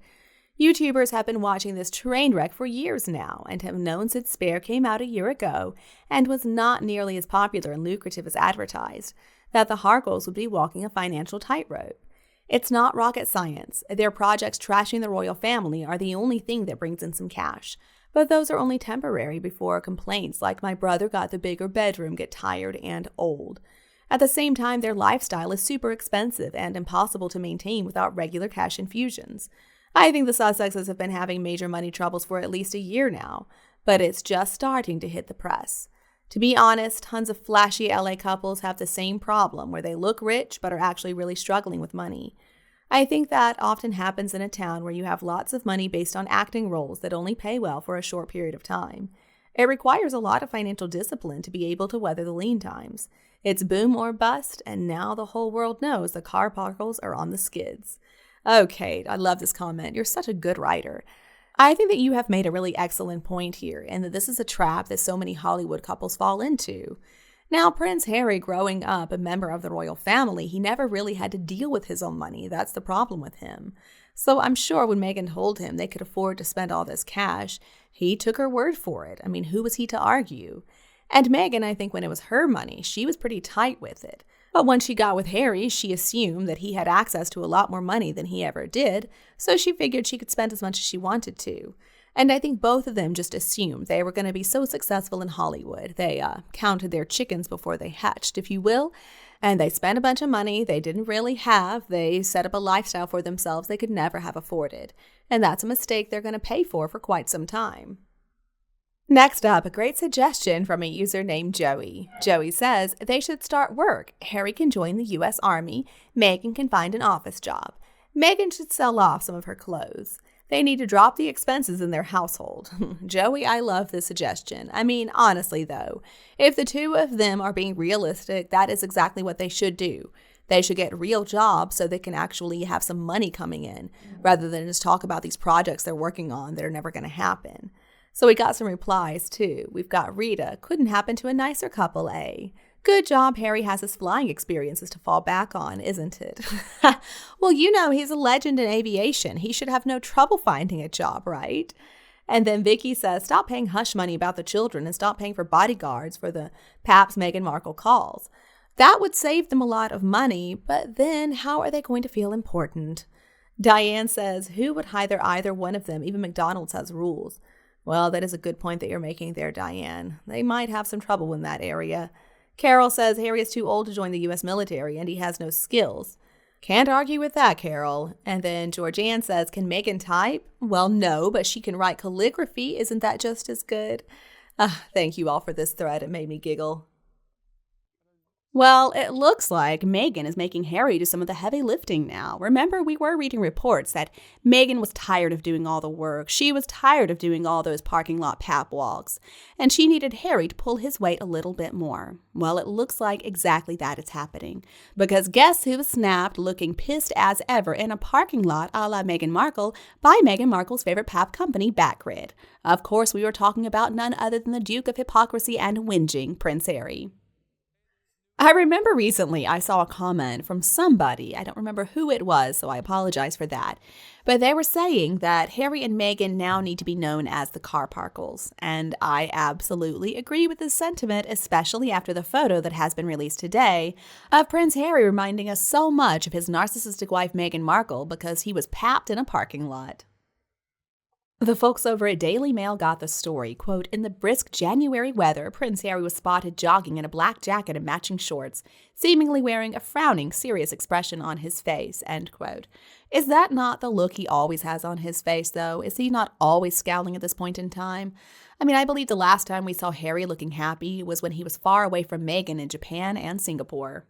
YouTubers have been watching this train wreck for years now and have known since Spare came out a year ago and was not nearly as popular and lucrative as advertised, that the Harkles would be walking a financial tightrope. It's not rocket science. Their projects trashing the royal family are the only thing that brings in some cash. But those are only temporary before complaints like my brother got the bigger bedroom get tired and old. At the same time, their lifestyle is super expensive and impossible to maintain without regular cash infusions. I think the Sussexes have been having major money troubles for at least a year now, but it's just starting to hit the press. To be honest, tons of flashy LA couples have the same problem where they look rich but are actually really struggling with money. I think that often happens in a town where you have lots of money based on acting roles that only pay well for a short period of time. It requires a lot of financial discipline to be able to weather the lean times. It's boom or bust, and now the whole world knows the Carparkles are on the skids. Oh, Kate, I love this comment. You're such a good writer. I think that you have made a really excellent point here, and that this is a trap that so many Hollywood couples fall into. Now, Prince Harry, growing up a member of the royal family, he never really had to deal with his own money. That's the problem with him. So I'm sure when Meghan told him they could afford to spend all this cash, he took her word for it. I mean, who was he to argue? And Meghan, I think when it was her money, she was pretty tight with it. But when she got with Harry, she assumed that he had access to a lot more money than he ever did, so she figured she could spend as much as she wanted to. And I think both of them just assumed they were going to be so successful in Hollywood. They counted their chickens before they hatched, if you will. And they spent a bunch of money they didn't really have. They set up a lifestyle for themselves they could never have afforded. And that's a mistake they're going to pay for quite some time. Next up, a great suggestion from a user named Joey. Joey says they should start work. Harry can join the U.S. Army. Meghan can find an office job. Meghan should sell off some of her clothes. They need to drop the expenses in their household. Joey, I love this suggestion. I mean, honestly, though, if the two of them are being realistic, that is exactly what they should do. They should get real jobs so they can actually have some money coming in, rather than just talk about these projects they're working on that are never going to happen. So we got some replies, too. We've got Rita, couldn't happen to a nicer couple, eh? Good job Harry has his flying experiences to fall back on, isn't it? Well, you know, he's a legend in aviation. He should have no trouble finding a job, right? And then Vicky says, stop paying hush money about the children and stop paying for bodyguards for the paps Meghan Markle calls. That would save them a lot of money, but then how are they going to feel important? Diane says, who would hire either one of them? Even McDonald's has rules. Well, that is a good point that you're making there, Diane. They might have some trouble in that area. Carol says Harry is too old to join the U.S. military and he has no skills. Can't argue with that, Carol. And then Georgianne says, can Meghan type? Well, no, but she can write calligraphy. Isn't that just as good? Thank you all for this thread. It made me giggle. Well, it looks like Meghan is making Harry do some of the heavy lifting now. Remember, we were reading reports that Meghan was tired of doing all the work. She was tired of doing all those parking lot pap walks. And she needed Harry to pull his weight a little bit more. Well, it looks like exactly that is happening. Because guess who was snapped looking pissed as ever in a parking lot a la Meghan Markle by Meghan Markle's favorite pap company, Backgrid. Of course, we were talking about none other than the Duke of Hypocrisy and Whinging, Prince Harry. I remember recently I saw a comment from somebody, I don't remember who it was, so I apologize for that, but they were saying that Harry and Meghan now need to be known as the Carparkles, and I absolutely agree with this sentiment, especially after the photo that has been released today of Prince Harry reminding us so much of his narcissistic wife Meghan Markle because he was papped in a parking lot. The folks over at Daily Mail got the story, quote, in the brisk January weather, Prince Harry was spotted jogging in a black jacket and matching shorts, seemingly wearing a frowning, serious expression on his face, end quote. Is that not the look he always has on his face, though? Is he not always scowling at this point in time? I mean, I believe the last time we saw Harry looking happy was when he was far away from Meghan in Japan and Singapore.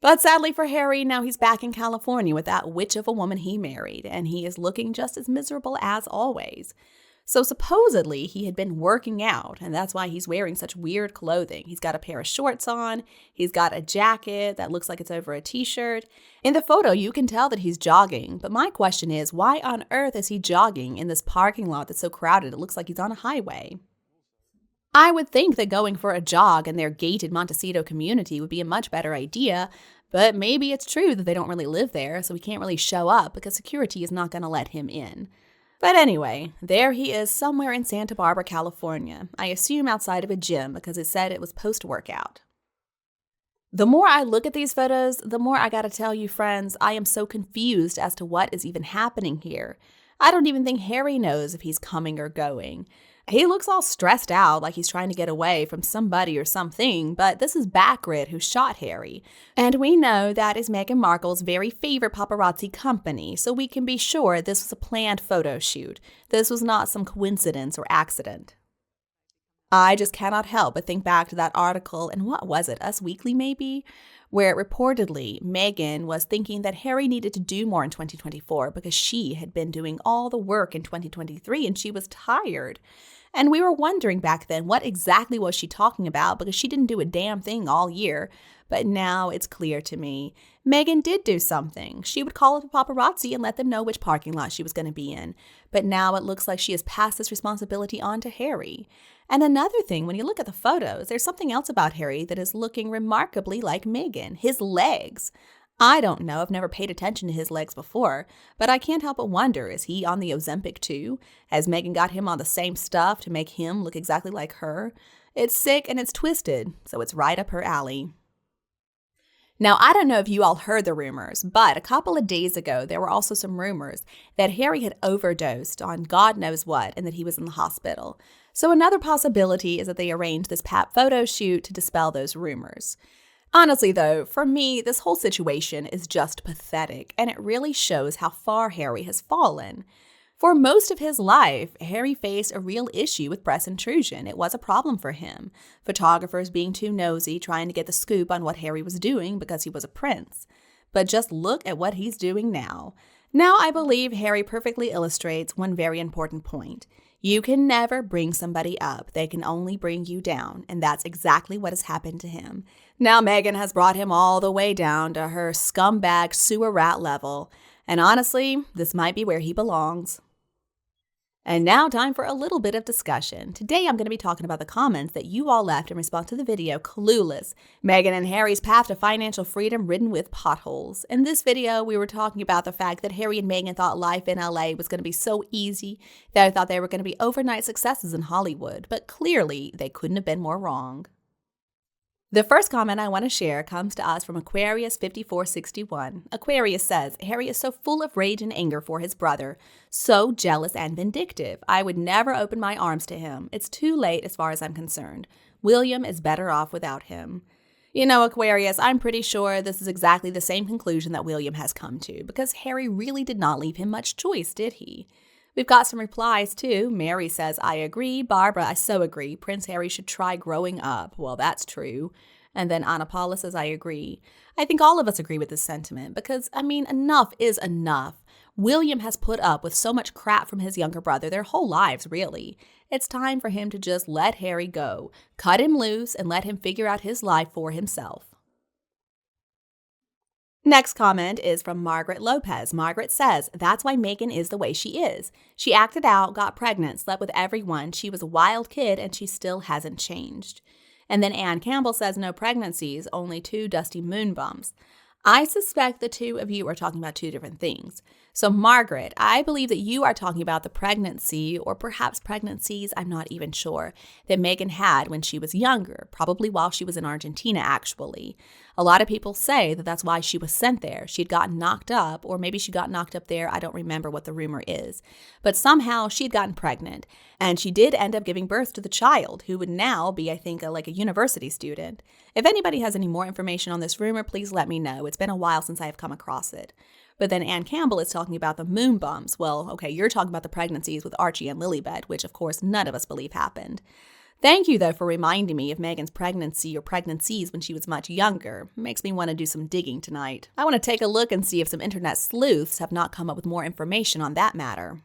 But sadly for Harry, now he's back in California with that witch of a woman he married, and he is looking just as miserable as always. So supposedly he had been working out, and that's why he's wearing such weird clothing. He's got a pair of shorts on, he's got a jacket that looks like it's over a t-shirt. In the photo, you can tell that he's jogging, but my question is, why on earth is he jogging in this parking lot that's so crowded it looks like he's on a highway? I would think that going for a jog in their gated Montecito community would be a much better idea, but maybe it's true that they don't really live there, so he can't really show up because security is not going to let him in. But anyway, there he is somewhere in Santa Barbara, California. I assume outside of a gym because it said it was post-workout. The more I look at these photos, the more I gotta tell you, friends, I am so confused as to what is even happening here. I don't even think Harry knows if he's coming or going. He looks all stressed out like he's trying to get away from somebody or something, but this is Backgrid who shot Harry. And we know that is Meghan Markle's very favorite paparazzi company, so we can be sure this was a planned photo shoot. This was not some coincidence or accident. I just cannot help but think back to that article, and what was it, Us Weekly maybe? Where reportedly Meghan was thinking that Harry needed to do more in 2024 because she had been doing all the work in 2023 and she was tired. And we were wondering back then, what exactly was she talking about, because she didn't do a damn thing all year. But now it's clear to me. Meghan did do something. She would call up the paparazzi and let them know which parking lot she was going to be in. But now it looks like she has passed this responsibility on to Harry. And another thing, when you look at the photos, there's something else about Harry that is looking remarkably like Meghan. His legs. I don't know, I've never paid attention to his legs before, but I can't help but wonder, is he on the Ozempic too? Has Meghan got him on the same stuff to make him look exactly like her? It's sick and it's twisted, so it's right up her alley. Now, I don't know if you all heard the rumors, but a couple of days ago, there were also some rumors that Harry had overdosed on God knows what and that he was in the hospital. So another possibility is that they arranged this pap photo shoot to dispel those rumors. Honestly, though, for me, this whole situation is just pathetic, and it really shows how far Harry has fallen. For most of his life, Harry faced a real issue with press intrusion. It was a problem for him. Photographers being too nosy, trying to get the scoop on what Harry was doing because he was a prince. But just look at what he's doing now. Now I believe Harry perfectly illustrates one very important point. You can never bring somebody up. They can only bring you down, and that's exactly what has happened to him. Now Meghan has brought him all the way down to her scumbag sewer rat level, and honestly, this might be where he belongs. And now time for a little bit of discussion. Today I'm going to be talking about the comments that you all left in response to the video Clueless, Meghan and Harry's path to financial freedom ridden with potholes. In this video, we were talking about the fact that Harry and Meghan thought life in LA was going to be so easy that I thought they were going to be overnight successes in Hollywood, but clearly they couldn't have been more wrong. The first comment I want to share comes to us from Aquarius5461. Aquarius says, Harry is so full of rage and anger for his brother, so jealous and vindictive. I would never open my arms to him. It's too late as far as I'm concerned. William is better off without him. You know, Aquarius, I'm pretty sure this is exactly the same conclusion that William has come to, because Harry really did not leave him much choice, did he? We've got some replies, too. Mary says, I agree. Barbara, I so agree. Prince Harry should try growing up. Well, that's true. And then Anna Paula says, I agree. I think all of us agree with this sentiment because, enough is enough. William has put up with so much crap from his younger brother their whole lives, really. It's time for him to just let Harry go, cut him loose, and let him figure out his life for himself. Next comment is from Margaret Lopez. Margaret says, that's why Meghan is the way she is. She acted out, got pregnant, slept with everyone. She was a wild kid and she still hasn't changed. And then Ann Campbell says, no pregnancies, only 2 dusty moon bumps. I suspect the two of you are talking about 2 different things. So Margaret, I believe that you are talking about the pregnancy, or perhaps pregnancies, I'm not even sure, that Meghan had when she was younger, probably while she was in Argentina, actually. A lot of people say that that's why she was sent there. She'd gotten knocked up, or maybe she got knocked up there. I don't remember what the rumor is. But somehow she'd gotten pregnant, and she did end up giving birth to the child, who would now be, I think, like a university student. If anybody has any more information on this rumor, please let me know. It's been a while since I have come across it. But then Ann Campbell is talking about the moon bumps. Well, okay, you're talking about the pregnancies with Archie and Lilibet, which of course none of us believe happened. Thank you, though, for reminding me of Meghan's pregnancy or pregnancies when she was much younger. Makes me want to do some digging tonight. I want to take a look and see if some internet sleuths have not come up with more information on that matter.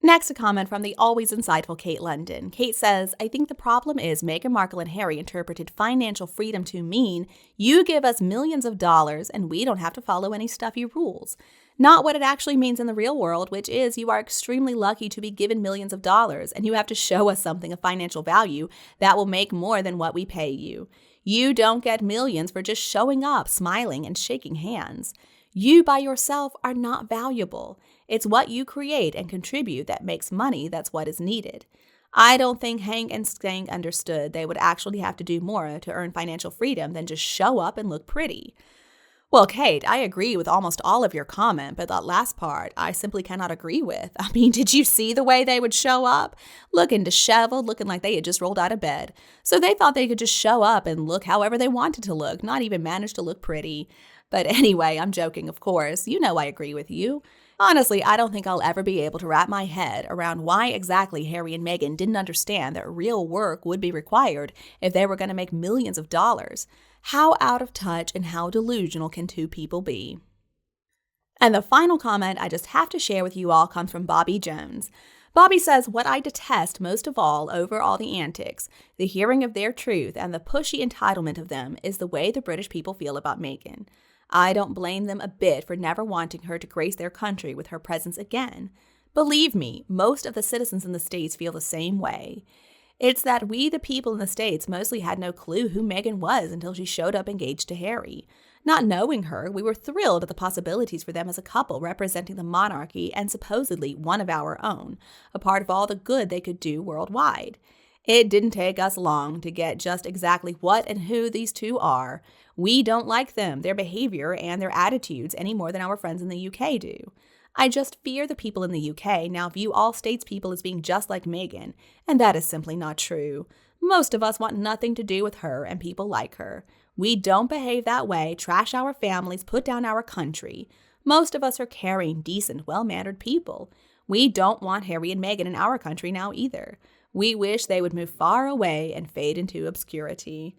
Next, a comment from the always insightful Kate London. Kate says, I think the problem is Meghan Markle and Harry interpreted financial freedom to mean you give us millions of dollars and we don't have to follow any stuffy rules. Not what it actually means in the real world, which is you are extremely lucky to be given millions of dollars and you have to show us something of financial value that will make more than what we pay you. You don't get millions for just showing up, smiling, and shaking hands. You by yourself are not valuable. It's what you create and contribute that makes money that's what is needed. I don't think Hank and Skank understood they would actually have to do more to earn financial freedom than just show up and look pretty. Well, Kate, I agree with almost all of your comment, but that last part I simply cannot agree with. Did you see the way they would show up? Looking disheveled, looking like they had just rolled out of bed. So they thought they could just show up and look however they wanted to look, not even manage to look pretty. But anyway, I'm joking, of course. You know I agree with you. Honestly, I don't think I'll ever be able to wrap my head around why exactly Harry and Meghan didn't understand that real work would be required if they were going to make millions of dollars. How out of touch and how delusional can 2 people be? And the final comment I just have to share with you all comes from Bobby Jones. Bobby says, what I detest most of all over all the antics, the hearing of their truth, and the pushy entitlement of them is the way the British people feel about Meghan. I don't blame them a bit for never wanting her to grace their country with her presence again. Believe me, most of the citizens in the States feel the same way. It's that we, the people in the States, mostly had no clue who Meghan was until she showed up engaged to Harry. Not knowing her, we were thrilled at the possibilities for them as a couple representing the monarchy and supposedly one of our own, a part of all the good they could do worldwide. It didn't take us long to get just exactly what and who these 2 are. We don't like them, their behavior, and their attitudes any more than our friends in the UK do. I just fear the people in the UK now view all statespeople as being just like Meghan, and that is simply not true. Most of us want nothing to do with her and people like her. We don't behave that way, trash our families, put down our country. Most of us are caring, decent, well-mannered people. We don't want Harry and Meghan in our country now either. We wish they would move far away and fade into obscurity.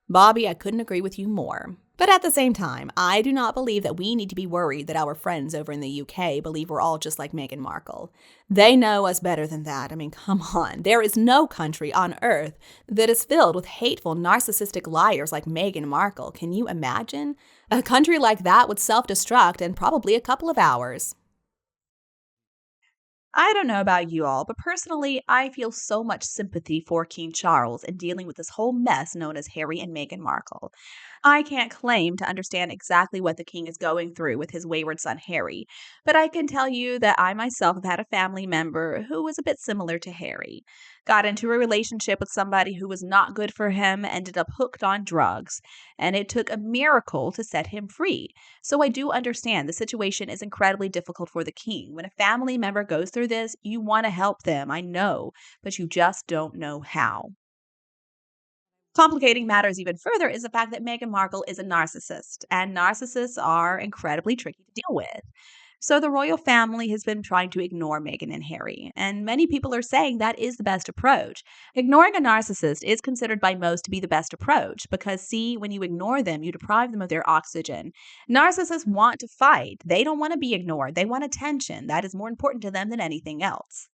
Bobby, I couldn't agree with you more. But at the same time, I do not believe that we need to be worried that our friends over in the UK believe we're all just like Meghan Markle. They know us better than that. Come on. There is no country on earth that is filled with hateful, narcissistic liars like Meghan Markle. Can you imagine? A country like that would self-destruct in probably a couple of hours. I don't know about you all, but personally, I feel so much sympathy for King Charles in dealing with this whole mess known as Harry and Meghan Markle. I can't claim to understand exactly what the king is going through with his wayward son Harry, but I can tell you that I myself have had a family member who was a bit similar to Harry. Got into a relationship with somebody who was not good for him, ended up hooked on drugs, and it took a miracle to set him free. So I do understand the situation is incredibly difficult for the king. When a family member goes through this, you want to help them, I know, but you just don't know how. Complicating matters even further is the fact that Meghan Markle is a narcissist, and narcissists are incredibly tricky to deal with. So the royal family has been trying to ignore Meghan and Harry, and many people are saying that is the best approach. Ignoring a narcissist is considered by most to be the best approach because, see, when you ignore them, you deprive them of their oxygen. Narcissists want to fight. They don't want to be ignored. They want attention. That is more important to them than anything else.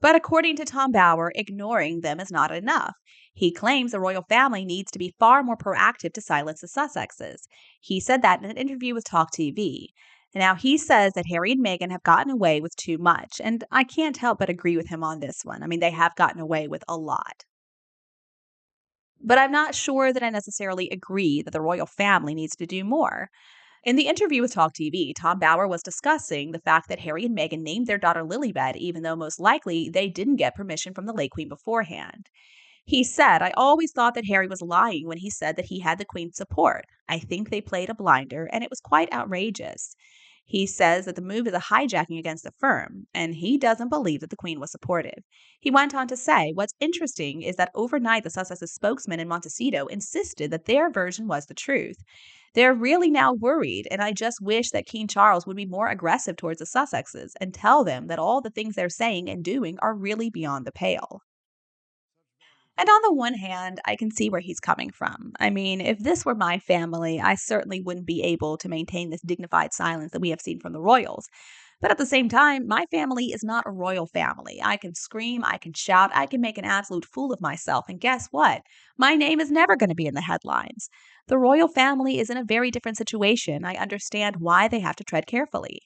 But according to Tom Bower, ignoring them is not enough. He claims the royal family needs to be far more proactive to silence the Sussexes. He said that in an interview with Talk TV. Now, he says that Harry and Meghan have gotten away with too much, and I can't help but agree with him on this one. I mean, they have gotten away with a lot. But I'm not sure that I necessarily agree that the royal family needs to do more. In the interview with Talk TV, Tom Bower was discussing the fact that Harry and Meghan named their daughter Lilibet, even though most likely they didn't get permission from the late Queen beforehand. He said, I always thought that Harry was lying when he said that he had the Queen's support. I think they played a blinder, and it was quite outrageous. He says that the move is a hijacking against the firm, and he doesn't believe that the Queen was supportive. He went on to say, what's interesting is that overnight the Sussex's spokesman in Montecito insisted that their version was the truth. They're really now worried, and I just wish that King Charles would be more aggressive towards the Sussexes and tell them that all the things they're saying and doing are really beyond the pale. And on the one hand, I can see where he's coming from. I mean, if this were my family, I certainly wouldn't be able to maintain this dignified silence that we have seen from the royals. But at the same time, my family is not a royal family. I can scream, I can shout, I can make an absolute fool of myself. And guess what? My name is never going to be in the headlines. The royal family is in a very different situation. I understand why they have to tread carefully.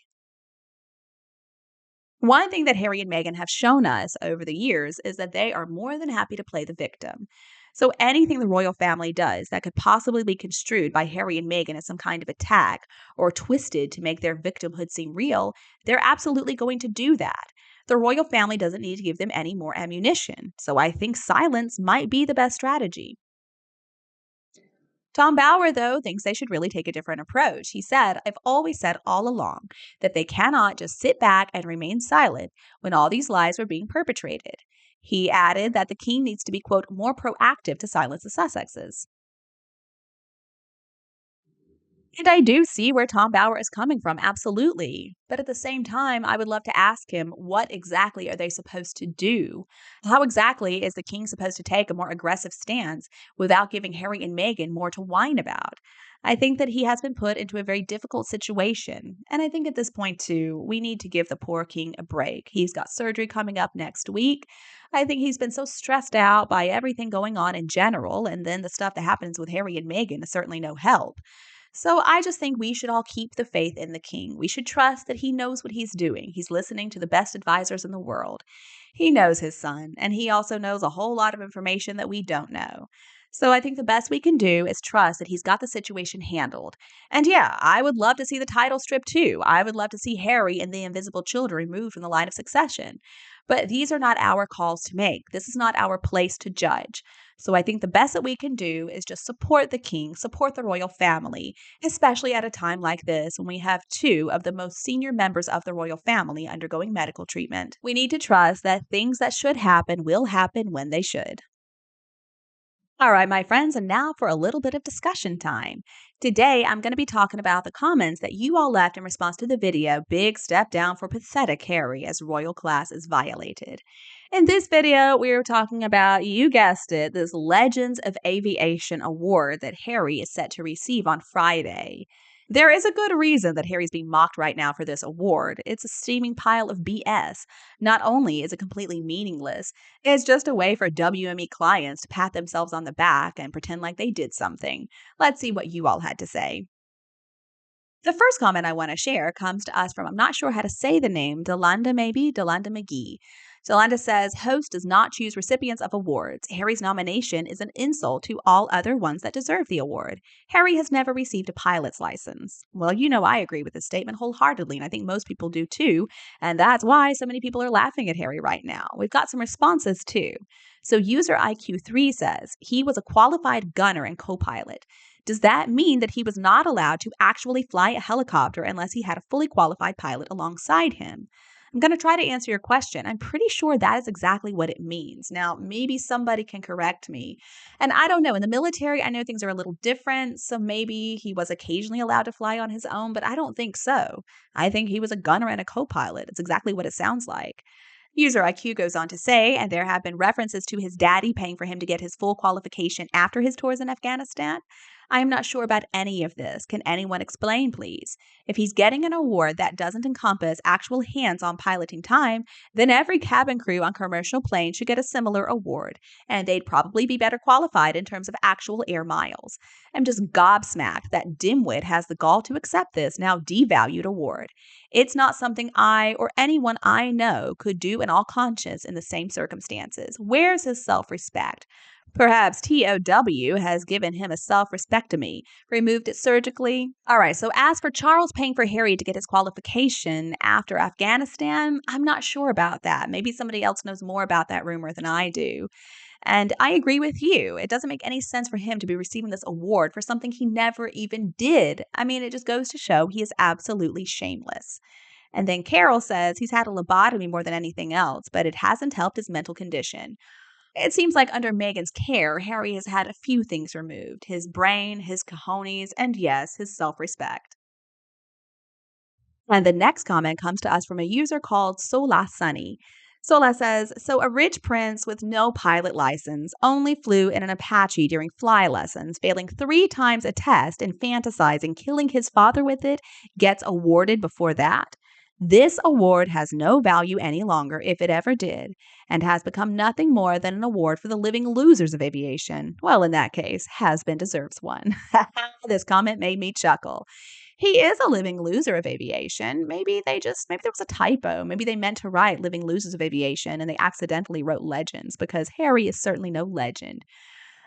One thing that Harry and Meghan have shown us over the years is that they are more than happy to play the victim. So anything the royal family does that could possibly be construed by Harry and Meghan as some kind of attack or twisted to make their victimhood seem real, they're absolutely going to do that. The royal family doesn't need to give them any more ammunition. So I think silence might be the best strategy. Tom Bower, though, thinks they should really take a different approach. He said, I've always said all along that they cannot just sit back and remain silent when all these lies were being perpetrated. He added that the king needs to be, quote, more proactive to silence the Sussexes. And I do see where Tom Bower is coming from, absolutely. But at the same time, I would love to ask him, what exactly are they supposed to do? How exactly is the king supposed to take a more aggressive stance without giving Harry and Meghan more to whine about? I think that he has been put into a very difficult situation. And I think at this point, too, we need to give the poor king a break. He's got surgery coming up next week. I think he's been so stressed out by everything going on in general. And then the stuff that happens with Harry and Meghan is certainly no help. So I just think we should all keep the faith in the king. We should trust that he knows what he's doing. He's listening to the best advisors in the world. He knows his son, and he also knows a whole lot of information that we don't know. So I think the best we can do is trust that he's got the situation handled. And yeah, I would love to see the title stripped too. I would love to see Harry and the invisible children removed from the line of succession. But these are not our calls to make. This is not our place to judge. So I think the best that we can do is just support the king, support the royal family, especially at a time like this when we have two of the most senior members of the royal family undergoing medical treatment. We need to trust that things that should happen will happen when they should. All right, my friends, and now for a little bit of discussion time. Today, I'm going to be talking about the comments that you all left in response to the video, Big Step Down for Pathetic Harry as Royal Class is Violated. In this video, we are talking about, you guessed it, this Legends of Aviation award that Harry is set to receive on Friday. There is a good reason that Harry's being mocked right now for this award. It's a steaming pile of BS. Not only is it completely meaningless, it's just a way for WME clients to pat themselves on the back and pretend like they did something. Let's see what you all had to say. The first comment I want to share comes to us from, I'm not sure how to say the name, Delanda maybe, Delanda McGee. Delanda says, host does not choose recipients of awards. Harry's nomination is an insult to all other ones that deserve the award. Harry has never received a pilot's license. Well, I agree with this statement wholeheartedly, and I think most people do too. And that's why so many people are laughing at Harry right now. We've got some responses too. So user IQ3 says, he was a qualified gunner and co-pilot. Does that mean that he was not allowed to actually fly a helicopter unless he had a fully qualified pilot alongside him? I'm going to try to answer your question. I'm pretty sure that is exactly what it means. Now, maybe somebody can correct me. And I don't know. In the military, I know things are a little different. So maybe he was occasionally allowed to fly on his own, but I don't think so. I think he was a gunner and a co pilot. It's exactly what it sounds like. User IQ goes on to say, and there have been references to his daddy paying for him to get his full qualification after his tours in Afghanistan. I am not sure about any of this. Can anyone explain, please? If he's getting an award that doesn't encompass actual hands-on piloting time, then every cabin crew on commercial planes should get a similar award, and they'd probably be better qualified in terms of actual air miles. I'm just gobsmacked that dimwit has the gall to accept this now devalued award. It's not something I or anyone I know could do in all conscience in the same circumstances. Where's his self-respect? Perhaps TOW has given him a self-respectomy, removed it surgically. All right, so as for Charles paying for Harry to get his qualification after Afghanistan, I'm not sure about that. Maybe somebody else knows more about that rumor than I do. And I agree with you. It doesn't make any sense for him to be receiving this award for something he never even did. I mean, it just goes to show he is absolutely shameless. And then Carol says he's had a lobotomy more than anything else, but it hasn't helped his mental condition. It seems like under Meghan's care, Harry has had a few things removed: his brain, his cojones, and yes, his self respect. And the next comment comes to us from a user called Sola Sunny. Sola says, so a rich prince with no pilot license only flew in an Apache during fly lessons, failing 3 times a test and fantasizing killing his father with it, gets awarded before that? This award has no value any longer, if it ever did, and has become nothing more than an award for the living losers of aviation. Well, in that case, has-been deserves one. This comment made me chuckle. He is a living loser of aviation. Maybe there was a typo. Maybe they meant to write living losers of aviation and they accidentally wrote legends, because Harry is certainly no legend.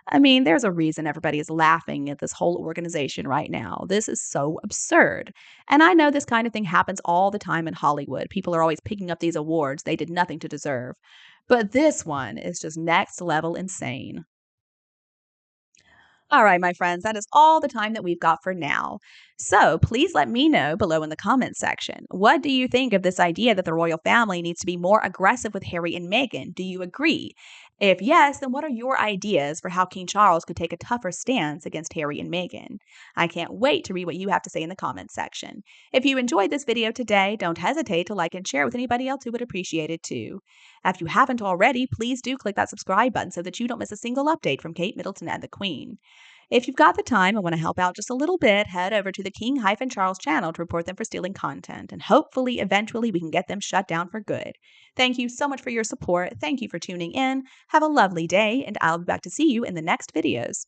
I mean, there's a reason everybody is laughing at this whole organization right now. This is so absurd. And I know this kind of thing happens all the time in Hollywood. People are always picking up these awards they did nothing to deserve. But this one is just next level insane. All right, my friends, that is all the time that we've got for now. So please let me know below in the comments section. What do you think of this idea that the royal family needs to be more aggressive with Harry and Meghan? Do you agree? If yes, then what are your ideas for how King Charles could take a tougher stance against Harry and Meghan? I can't wait to read what you have to say in the comments section. If you enjoyed this video today, don't hesitate to like and share with anybody else who would appreciate it too. If you haven't already, please do click that subscribe button so that you don't miss a single update from Kate Middleton and the Queen. If you've got the time and want to help out just a little bit, head over to the King-Charles channel to report them for stealing content, and hopefully, eventually, we can get them shut down for good. Thank you so much for your support. Thank you for tuning in. Have a lovely day, and I'll be back to see you in the next videos.